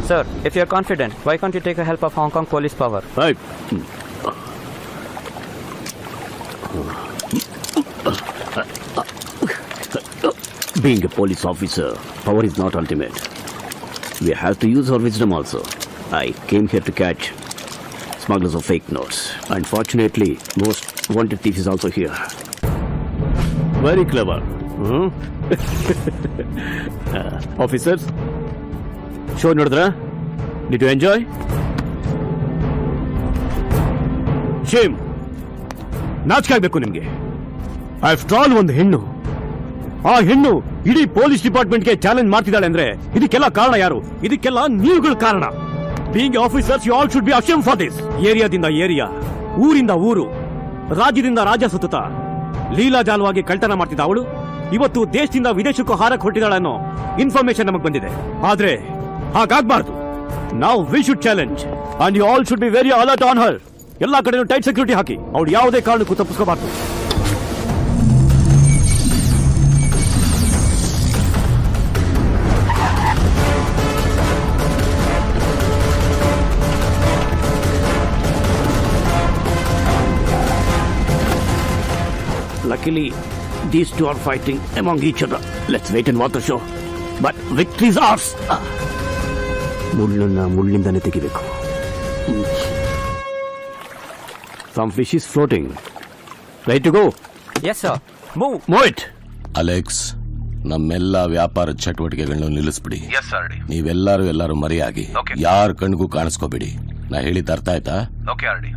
Sir, if you are confident, why can't you take the help of Hong Kong police power? Right. Being a police officer, power is not ultimate. We have to use our wisdom also. I came here to catch smugglers of fake notes. Unfortunately, most wanted thief is also here. Very clever. Officers, show nodidra? Did you enjoy? Shame. ನಾಚಿಕೆ ಆಗಬೇಕು ನಿಮಗೆ. After all ಒಂದು ಹೆಣ್ಣು, ಆ ಹೆಣ್ಣು ಇಡೀ police ಡಿಪಾರ್ಟ್ಮೆಂಟ್ಗೆ challenge ಮಾಡ್ತಿದ್ದಾಳೆ ಅಂದ್ರೆ ಇದಕ್ಕೆಲ್ಲ ಕಾರಣ ಯಾರು? ಇದಕ್ಕೆಲ್ಲ ನೀವುಗಳ ಕಾರಣ. Being officers you all should be ashamed for this. ಏರಿಯಾದಿಂದ ಏರಿಯಾ, ಊರಿಂದ ಊರು, ರಾಜ್ಯದಿಂದ ರಾಜ್ಯ ಸುತ್ತುತ್ತಾ ಲೀಲಾಜಾಲವಾಗಿ ಕಳ್ತನ ಮಾಡ್ತಿದ್ದ ಅವಳು ಇವತ್ತು ದೇಶದಿಂದ ವಿದೇಶಕ್ಕೂ ಹಾರಕ್ಕೆ ಹೊರಟಿದ್ದಾಳೆ ಅನ್ನೋ ಇನ್ಫಾರ್ಮೇಶನ್ ನಮಗೆ ಬಂದಿದೆ. ಆದ್ರೆ ಹಾಗಾಗಬಾರ್ದು. ನಾವು we should challenge and you all should be very alert on her. ಎಲ್ಲಾ ಕಡೆ ಟೈಟ್ ಸೆಕ್ಯೂರಿಟಿ ಹಾಕಿ ಅವಳು ಯಾವುದೇ ಕಾರಣಕ್ಕೂ ತಪ್ಪಿಸ್ಕೋಬಾರ್ದು. Luckily, these two are fighting among each other. Let's wait and watch the show. But victory is ours. ಮುಳ್ಳನ್ನ ಮುಳ್ಳಿಂದನೇ ತೆಗಿಬೇಕು. Some fish is floating. Ready to go? Yes, sir. Move. Move it. Alex, ನಮ್ಮೆಲ್ಲ ವ್ಯಾಪಾರ ಚಟುವಟಿಕೆಗಳನ್ನು ನಿಲ್ಲಿಸ್ಬಿಡಿ. Yes sir. ನೀವೆಲ್ಲರೂ ಮರೆಯಾಗಿ ಯಾರ ಕಣ್ಗೂ ಕಾಣಿಸ್ಕೋಬೇಡಿ. ನಾ ಹೇಳಿದ ಅರ್ಥ ಆಯ್ತಾ? Okay RD.